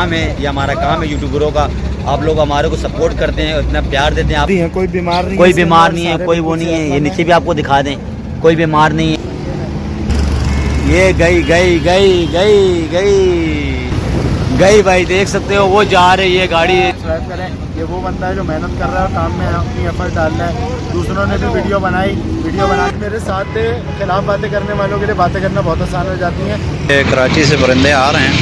काम है, ये हमारा काम है यूट्यूबरों का। आप लोग हमारे को सपोर्ट करते हैं, इतना प्यार देते हैं। आप कोई बीमार नहीं, कोई बीमार नहीं है, कोई वो नहीं है। ये नीचे भी आपको दिखा दें, कोई बीमार नहीं है। ये गई गई गई गई गई गई भाई, देख सकते हो वो जा रही है गाड़ी। सब्सक्राइब करें। ये वो बंदा है जो मेहनत कर रहा है, काम में अपनी एफर्ट डाल रहा है। दूसरों ने भी वीडियो बना के मेरे साथ खिलाफ बातें करने वालों के लिए बातें करना बहुत आसान हो जाती हैं। कराची से परिंदे आ रहे हैं।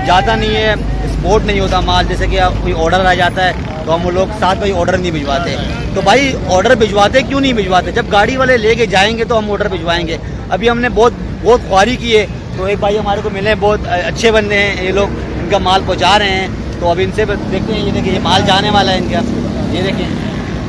ज़्यादा नहीं है, स्पोर्ट नहीं होता माल। जैसे कि कोई ऑर्डर आ जाता है तो हम लोग 7 बजे ऑर्डर नहीं भिजवाते। तो भाई ऑर्डर भिजवाते क्यों नहीं भिजवाते? जब गाड़ी वाले लेके जाएंगे तो हम ऑर्डर भिजवाएंगे। अभी हमने बहुत ख्वारी की है, तो एक भाई हमारे को मिले, बहुत अच्छे बंदे हैं ये लोग, इनका माल पहुँचा रहे हैं। तो अब इनसे देखते हैं, ये देखिए ये माल जाने वाला है इनका। ये देखें,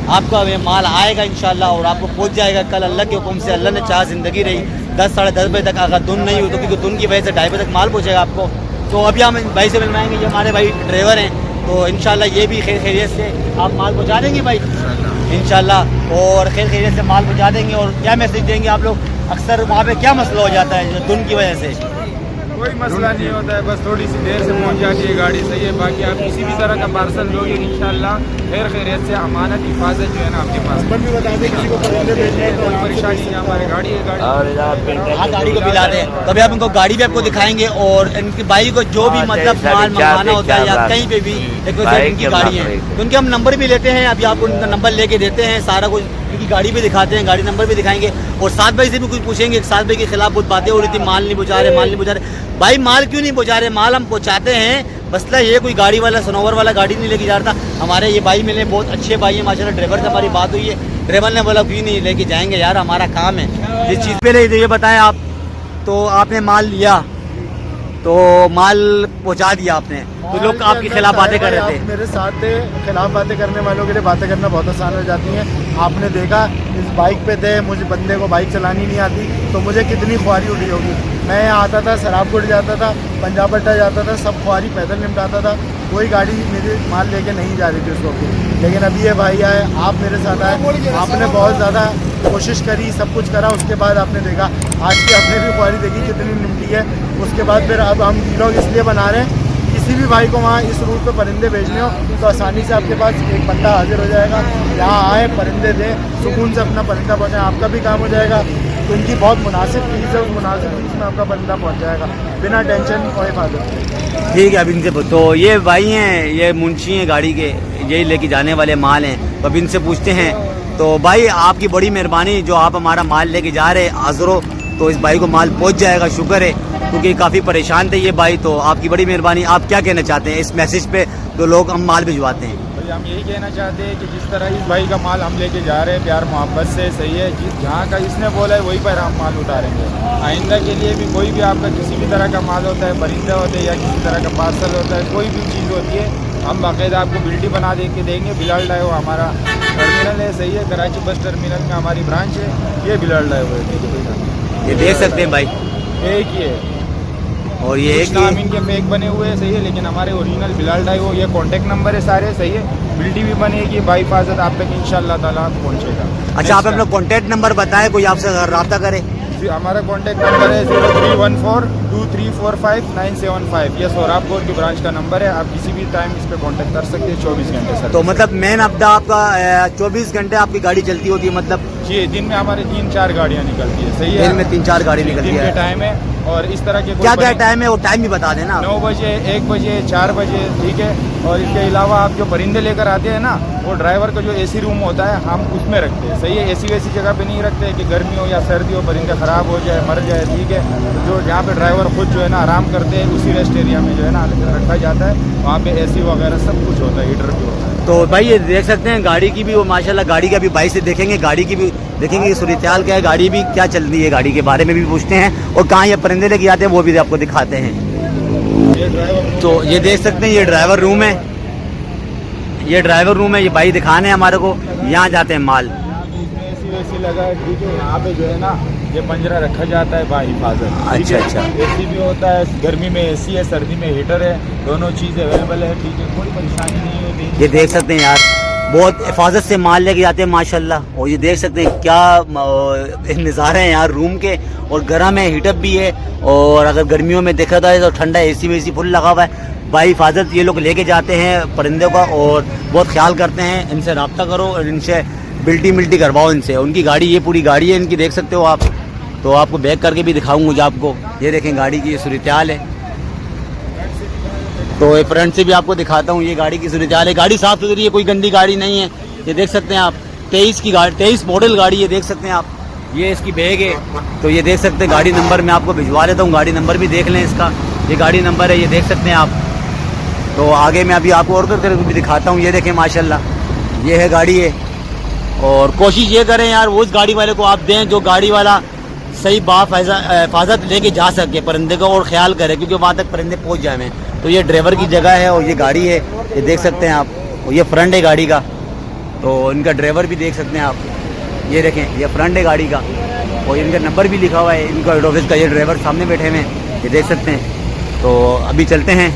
आपका ये माल आएगा इंशाल्लाह और आपको पहुँच जाएगा कल। अल्लाह के हुक्म से, अल्लाह ने चाह ज़िंदगी रही 10 साढ़े 10 बजे तक, अगर धुन नहीं हुई तो, क्योंकि धुन की वजह से 2:30 बजे तक माल पहुँचेगा आपको। तो अभी हम भाई से मिलवाएंगे, ये हमारे भाई ड्राइवर हैं, तो इंशाल्लाह ये भी खैरियत से आप माल पहुँचा देंगे भाई इंशाल्लाह, और खैरियत से माल पहुँचा देंगे। और क्या मैसेज देंगे आप लोग? अक्सर वहाँ पे क्या मसला हो जाता है जो धुन की वजह से? कोई मसला नहीं होता है, बस थोड़ी सी देर से पहुंच जाती है गाड़ी, सही है। बाकी आप किसी भी तरह का पार्सल दोगे इंशाल्लाह खैरियत से, अमानत हिफाजत जो है ना आपके पास। भी बता दें किसी को कोई परेशानी नहीं, हमारी गाड़ी है, हाँ गाड़ी को मिला दें। तभी आप इनको गाड़ी भी आपको दिखाएंगे, और इनकी बाइक को जो भी मतलब माल मंगवाना होता है या कहीं पे भी इनकी गाड़ी है तो उनके हम नंबर भी लेते हैं। अभी आपको उनका नंबर लेके देते हैं, सारा कुछ उनकी गाड़ी भी दिखाते हैं, गाड़ी नंबर भी दिखाएंगे। और 7 बजे से भी कुछ पूछेंगे, 7 बजे के खिलाफ बहुत बातें हो रही थी, माल नहीं पहुँचा रहे। भाई माल क्यों नहीं पहुँचा रहे? माल हम पहुँचाते हैं। मसला ये कोई गाड़ी वाला सनोवर वाला गाड़ी नहीं लेके जा रहा था। हमारे ये भाई मिले, बहुत अच्छे भाई हैं माशाल्लाह। ड्राइवर से हमारी बात हुई है, ड्राइवर ने बोला क्यों नहीं लेके जाएंगे यार, हमारा काम है। जिस चीज़ पहले ये बताएं आप, तो आपने माल लिया तो माल पहुंचा दिया आपने, तो लोग आपके खिलाफ बातें कर रहे थे। मेरे साथ खिलाफ बातें करने वालों के लिए बातें करना बहुत आसान हो जाती हैं। आपने देखा इस बाइक पे थे, मुझे बंदे को बाइक चलानी नहीं आती, तो मुझे कितनी ख्वारी उठी होगी। मैं यहाँ आता था, शराबगुड़ जाता था, पंजाब अड्डा जाता था, सब ख्वारी पैदल निपटाता था। कोई गाड़ी मेरी माल लेके नहीं जा रही थी उस वक्त। लेकिन अभी ये भाई आए, आप मेरे साथ आए, आपने बहुत ज़्यादा कोशिश करी, सब कुछ करा, उसके बाद आपने देखा आज की आपने भी ख्वारी देखी कितनी निपटी है। उसके बाद फिर अब हम लोग इसलिए बना रहे हैं, किसी भी भाई को वहाँ इस रूट पे परिंदे भेजने हो तो आसानी से आपके पास एक बंदा हाजिर हो जाएगा। यहाँ आए, परिंदे दें, सुकून से अपना परिंदा पहुँचाएं, आपका भी काम हो जाएगा। तो इनकी बहुत मुनासिब फीस है, उस मुनासिब फीस में आपका परिंदा पहुँच जाएगा बिना टेंशन और हिफाजत। ठीक है, अब इनसे तो ये भाई हैं, ये मुंशी हैं गाड़ी के, यही लेके जाने वाले माल हैं। तो अब इनसे पूछते हैं। तो भाई आपकी बड़ी मेहरबानी, जो आप हमारा माल लेके जा रहे हाजिर हो, तो इस भाई को माल पहुंच जाएगा, शुक्र है, क्योंकि काफ़ी परेशान थे ये भाई। तो आपकी बड़ी मेहरबानी। आप क्या कहना चाहते हैं इस मैसेज पे जो लोग हम माल भिजवाते हैं? भाई हम यही कहना चाहते हैं कि जिस तरह इस भाई का माल हम लेके जा रहे हैं प्यार मोहब्बत से, सही है, जहाँ का इसने बोला है वहीं पर हम माल उतारेंगे। आइंदा के लिए भी कोई भी आपका किसी भी तरह का माल होता है, परिंदे होते हैं या किसी तरह का पार्सल होता है, कोई भी चीज़ होती है, हम बाकायदा आपको बिल्टी बना दे के देंगे। बिलाल डाइव हमारा टर्मिनल है, सही है, कराची बस टर्मिनल में हमारी ब्रांच है, ये बिलाल डाइव है। ये देख सकते हैं भाई, एक ही है और ये एक नाम इनके फेक बने हुए हैं, सही है, लेकिन हमारे ओरिजिनल बिलाल डाइव, ये कॉन्टैक्ट नंबर है सारे, सही है। बिल्टी भी बनेगी, बाहिफाजत आप तक इंशाल्लाह ताला पहुँचेगा। अच्छा, आप अपना कॉन्टैक्ट नंबर बताएं, कोई आपसे रब्ता करे। हमारा कॉन्टैक्ट नंबर है 03142345 ये सोराबपुर की ब्रांच का नंबर है। आप किसी भी टाइम इस पे कांटेक्ट कर सकते हैं, 24 घंटे सर। तो मतलब मेन अड्डा आपका 24 घंटे आपकी गाड़ी चलती होती है? मतलब जी, दिन में हमारे 3-4 गाड़ियाँ निकलती है, सही है, दिन में 3-4 गाड़ी निकलती है। टाइम है, और इस तरह के क्या क्या टाइम है वो टाइम भी बता देना। 9 बजे, 1 बजे, 4 बजे, ठीक है। और इसके अलावा आप जो परिंदे लेकर आते हैं ना, वो ड्राइवर का जो एसी रूम होता है हम उसमें रखते हैं, सही है। एसी वैसी जगह पे नहीं रखते कि गर्मी हो या सर्दी हो, परिंदे ख़राब हो जाए, मर जाए, ठीक है। जो जहाँ पे ड्राइवर खुद जो है ना आराम करते हैं, उसी रेस्ट एरिया में जो है ना रखा जाता है, वहाँ पे एसी वगैरह सब कुछ होता है, हीटर भी होता है। तो भाई ये देख सकते हैं गाड़ी की भी, वो माशाल्लाह गाड़ी का भी भाई से देखेंगे, गाड़ी की भी देखेंगे सूरत-ए-हाल क्या है, गाड़ी भी क्या चल रही है, गाड़ी के बारे में भी पूछते हैं, और कहाँ ये परिंदे लेके आते हैं वो भी आपको दिखाते हैं। तो ये देख सकते हैं, ये ड्राइवर रूम है, ये ड्राइवर रूम है, ये भाई दिखाने हमारे को, यहाँ जाते हैं माल। एसी लगा है, ठीक है। यहाँ पे जो है ना ये पंजरा रखा जाता है बाहिफाजत। अच्छा अच्छा। एसी भी होता है, गर्मी में एसी है, सर्दी में हीटर है, दोनों चीज़ें अवेलेबल है, ठीक है, कोई परेशानी नहीं होती। ये देख सकते हैं यार, बहुत हिफाजत से माल लेके जाते हैं माशाल्लाह। और ये देख सकते हैं क्या नज़ारे हैं यार रूम के, और गर्म है, हीटअप भी है। और अगर गर्मियों में देखा जाए तो ठंडा एसी वेसी फुल लगा हुआ है। भाई हिफाजत ये लोग लेके जाते हैं परिंदों का और बहुत ख्याल करते हैं। इनसे रब्ता करो और इनसे बिल्टी करवाओ इनसे। उनकी गाड़ी, ये पूरी गाड़ी है इनकी, देख सकते हो आप। तो आपको बैक करके भी दिखाऊंगा आपको। ये देखें गाड़ी की ये सूरत-ए-हाल है। तो फ्रंट से भी आपको दिखाता हूँ, ये गाड़ी की सूरत-ए-हाल है। गाड़ी साफ़ सुथरी है, कोई गंदी गाड़ी नहीं है। ये देख सकते हैं आप 23 की गाड़ी, 23 मॉडल गाड़ी है, देख सकते हैं आप। ये इसकी बैग है, तो ये देख सकते हैं। गाड़ी नंबर मैं आपको भिजवा देता हूँ, गाड़ी नंबर भी देख लें इसका। ये गाड़ी नंबर है, ये देख सकते हैं आप। तो आगे मैं अभी आपको और करके भी दिखाता हूँ। ये देखें माशाल्लाह, ये है गाड़ी है। और कोशिश ये करें यार वो उस गाड़ी वाले को आप दें जो गाड़ी वाला सही हिफाजत लेके जा सके परिंदे को और ख्याल करे, क्योंकि वहाँ तक परिंदे पहुँच जाए। तो ये ड्राइवर की जगह है और ये गाड़ी है, ये देख सकते हैं आप। और ये फ्रंट है गाड़ी का, तो इनका ड्राइवर भी देख सकते हैं आप। ये देखें, ये फ्रंट है गाड़ी का और इनका नंबर भी लिखा हुआ है इनका हेड ऑफिस का। ये ड्राइवर सामने बैठे हुए हैं, ये देख सकते हैं। तो अभी चलते हैं।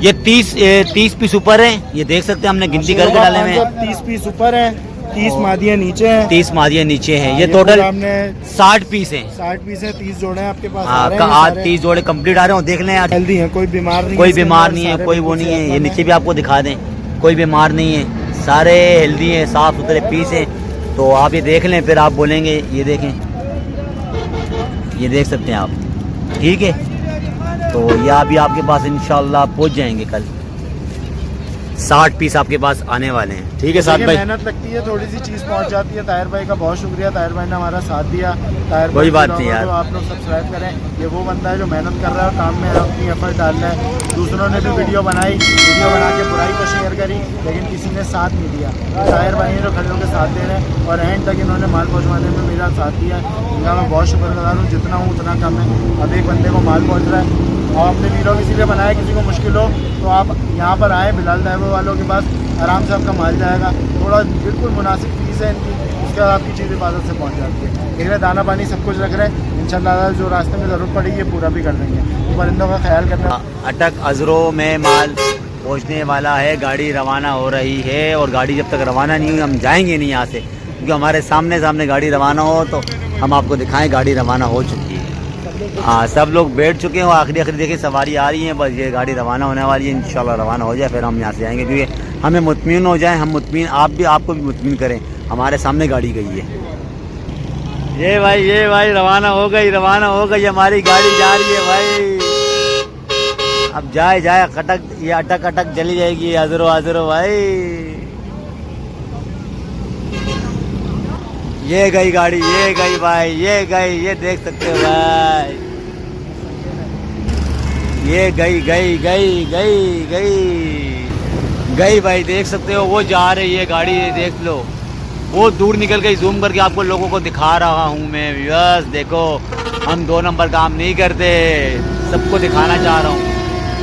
ये 30 पीस ऊपर है, ये देख सकते हैं, हमने गिनती करके डाले हुए हैं। 30 पीस ऊपर है, 30 मादियाँ नीचे हैं। 30 मादियाँ नीचे हैं। ये टोटल हमने 60 पीस हैं। 60 पीस है, 30 जोड़े हैं आपके पास। आज 30 जोड़े कंप्लीट आ रहे हो, देख लें यार। हेल्दी है, कोई बीमार नहीं, कोई बीमार नहीं है, कोई वो नहीं है। ये नीचे भी आपको दिखा दें, कोई बीमार नहीं है, सारे हेल्दी हैं, साफ सुथरे पीस हैं। तो आप ये देख लें, फिर आप बोलेंगे। ये देखें, ये देख सकते हैं आप, ठीक है। तो ये अभी आपके पास इंशाल्लाह पहुंच जाएंगे कल। 60 पीस आपके पास आने वाले हैं, ठीक है साथ भाई। मेहनत लगती है, थोड़ी सी चीज़ पहुंच जाती है। ताहिर भाई का बहुत शुक्रिया, ताहिर भाई ने हमारा साथ दिया। ताहिर कोई भाई बात नहीं यार, तो आप लोग सब्सक्राइब करें। ये वो बंदा है जो मेहनत कर रहा है, काम में अपनी एफर्ट डाल रहा है। दूसरों ने भी वीडियो बना के बुराई को शेयर करी, लेकिन किसी ने साथ नहीं दिया। ताहिर भाई ने जो खड़े होकर साथ दे रहे हैं और एंड तक इन्होंने माल पहुँचवाने में मेरा साथ दिया। इनका मैं बहुत शुक्रगुजार हूँ। जितना हूँ उतना कम है। अब एक बंदे को माल पहुँच रहा है और अपने वीडियो इसीलिए बनाया, किसी को मुश्किल हो तो आप यहाँ पर आए बिलाल ड्राइवर वालों के पास, आराम से आपका माल जाएगा। थोड़ा बिल्कुल मुनासिब फीस है इनकी, उसके बाद आपकी चीज़ हिफाजत से पहुँच जाती है। देख रहे दाना पानी सब कुछ रख रहे हैं, इंशाल्लाह जो रास्ते में ज़रूरत पड़ेगी पूरा भी कर देंगे। तो परिंदों का ख्याल करना। अटक अजरों में माल पहुँचने वाला है, गाड़ी रवाना हो रही है। और गाड़ी जब तक रवाना नहीं हुई हम जाएंगे नहीं यहाँ से, क्योंकि हमारे सामने गाड़ी रवाना हो तो हम आपको दिखाएँ गाड़ी रवाना हो चुकी है। हाँ, सब लोग बैठ चुके हैं और आखिरी देखिए सवारी आ रही है, बस ये गाड़ी रवाना होने वाली है। इंशाल्लाह रवाना हो जाए फिर हम यहाँ से जाएंगे, क्योंकि हमें मुतमिन हो जाए, हम मुतमिन, आप भी, आपको भी मुतमिन करें। हमारे सामने गाड़ी गई है, ये भाई रवाना हो गई हमारी गाड़ी जा रही है भाई। अब जाए खटक, ये अटक चली जाएगी। अजरो भाई, ये गई गाड़ी, ये गई भाई, ये गई, ये देख सकते हो भाई, ये गई भाई, देख सकते हो। वो जा रही है गाड़ी, देख लो, वो दूर निकल गई। जूम करके आपको लोगों को दिखा रहा हूँ मैं। बस देखो, हम 2 नंबर काम नहीं करते, सबको दिखाना चाह रहा हूँ।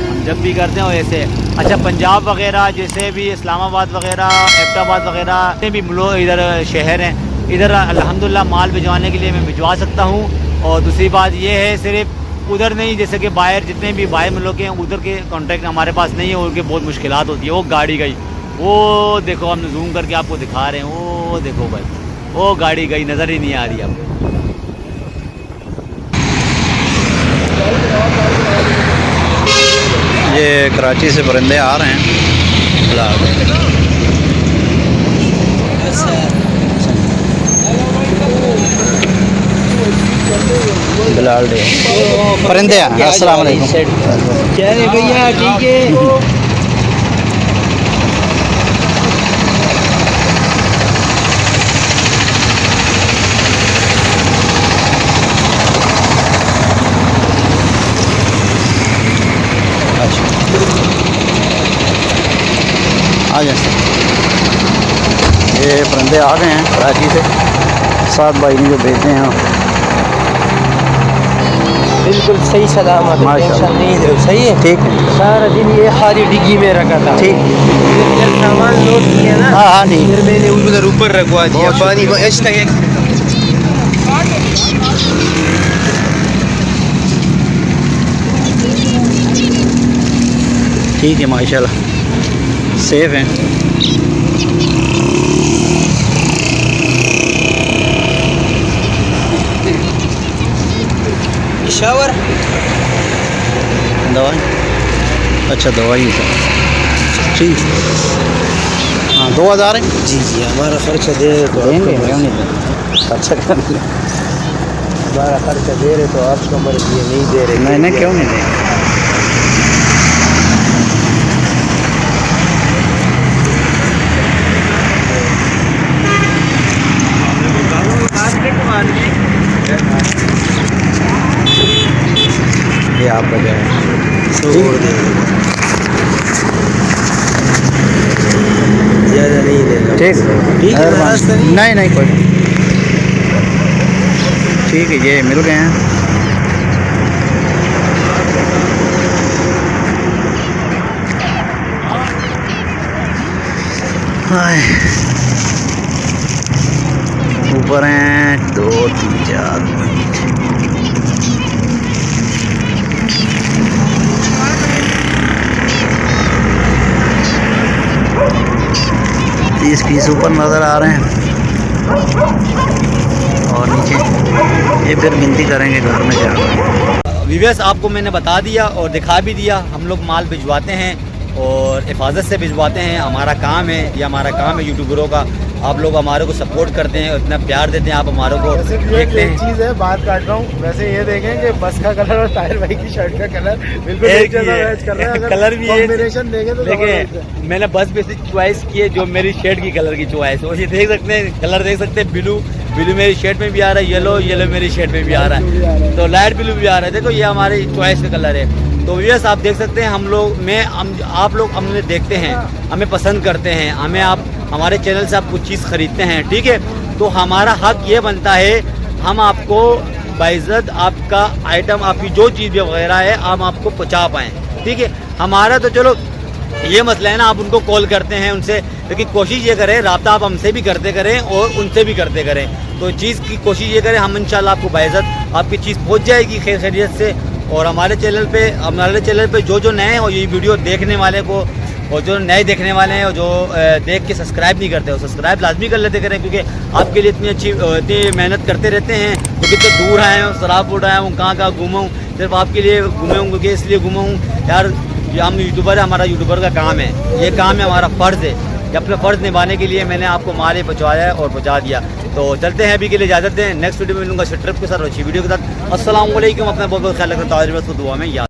हम जब भी करते हैं ऐसे। अच्छा, पंजाब वगैरह जैसे भी, इस्लामाबाद वगैरह, एबटाबाद वगैरह जितने भी इधर शहर हैं, इधर अल्हम्दुलिल्लाह माल भिजवाने के लिए मैं भिजवा सकता हूँ। और दूसरी बात ये है, सिर्फ उधर नहीं, जैसे कि बाहर जितने भी बाहर मुल्क हैं उधर के कॉन्ट्रैक्ट हमारे पास नहीं है, उनके बहुत मुश्किलात होती है। वो गाड़ी गई, वो देखो, हम जूम करके आपको दिखा रहे हैं। वो देखो भाई, वो गाड़ी गई, नज़र ही नहीं आ रही आपको। ये कराची से परिंदे आ रहे हैं बिलाल डे परिंदे। अस्सलाम वालेकुम। क्या रे भैया, ठीक है। आ जाए, ये परिंदे आ गए हैं कराची से, साथ भाई ने जो भेजे हैं। बिल्कुल सही सलामत, टेंशन नहीं है, सही है, ठीक है। सारा दिन ये खाली डिग्गी में रखा था, ठीक। जब सामान लोड किया ना, हाँ ठीक। फिर मैंने उधर ऊपर रखवा दिया पानी में। ठीक है, माशाल्लाह सेफ हैं। शावर दवाई अच्छा दवाई है ठीक हाँ 2000 है जी जी हमारा खर्चा दे रहे तो देंगे आपका क्यों नहीं देंगे अच्छा कर हमारा खर्चा दे रहे तो आपका मर्जी है, नहीं दे रहे नहीं नहीं क्यों नहीं देंगे ये आप बताएं ज़्यादा नहीं देगा ठीक ठीक है नाराज़ तो नहीं? नहीं नहीं कोई ठीक है ये मिल गए हैं हाय ऊपर हैं 2 3 4 30 पीस ऊपर नज़र आ रहे हैं और नीचे ये फिर गिनती करेंगे घर में जाकर। व्यूअर्स आपको मैंने बता दिया और दिखा भी दिया, हम लोग माल भिजवाते हैं और हिफाजत से भिजवाते हैं। हमारा काम है, ये हमारा काम है यूट्यूबरों का। आप लोग हमारे को सपोर्ट करते हैं, इतना प्यार देते हैं, आप हमारे को वैसे भी देखते एक हैं। चीज़ है, बात काट रहा हूँ, वैसे ये देखें कि बस का कलर और ताहिर भाई की शर्ट का कलर बिल्कुल एक एक जैसा ही है। मैच कर रहा है। अगर कलर भी एक- कॉम्बिनेशन देखें तो जबरदस्त है। देखिए मैंने बस बेसिक चॉइस की है, जो मेरी शर्ट की कलर की चॉइस है। वो ये देख सकते हैं, कलर देख सकते हैं, ब्लू ब्लू मेरी शर्ट में भी आ रहा है, येलो येलो मेरी शर्ट में भी आ रहा है, तो लाइट ब्लू भी आ रहा है। देखो ये हमारी चॉइस का कलर है। तो व्यूअर्स आप देख सकते हैं, हम लोग आप लोग हमें देखते हैं, हमें पसंद करते हैं, हमें आप हमारे चैनल से आप कुछ चीज़ खरीदते हैं, ठीक है। तो हमारा हक ये बनता है, हम आपको बाइज्जत आपका आइटम, आपकी जो चीज़ वगैरह है, हम आपको पहुँचा पाएँ, ठीक है। हमारा तो चलो ये मसला है ना, आप उनको कॉल करते हैं उनसे, लेकिन कोशिश ये करें रब्ता आप हमसे भी करते करें और उनसे भी करते करें। तो चीज़ की कोशिश ये करें, हम इंशाल्लाह आपको बाइज्जत आपकी चीज़ पहुँच जाएगी खैर खैरियत से। और हमारे चैनल पे जो नए हैं और ये वीडियो देखने वाले को, और जो नए देखने वाले हैं और जो देख के सब्सक्राइब नहीं करते, वो सब्सक्राइब लाजमी कर लेते करें, क्योंकि आपके लिए इतनी मेहनत करते रहते हैं। तो कितने दूर आए हैं, सराबपुर आया हूँ, कहाँ घूमा हूँ, सिर्फ आपके लिए घूमे हूँ, क्योंकि इसलिए घूमा हूँ यार, ये हम यूट्यूबर है, हमारा यूट्यूबर का काम है, ये काम है, हमारा फ़र्ज़ है। अपने फ़र्ज़ निभाने के लिए मैंने आपको माल ही पहुँचाया है और पहुँचा दिया। तो चलते हैं, अभी के लिए इजाज़त दें, नेक्स्ट वीडियो में मिलूंगा अच्छी ट्रिप के साथ और अच्छी वीडियो के साथ। अस्सलाम वालेकुम, अपना बहुत बहुत ख्याल रखना, दुआ में याद।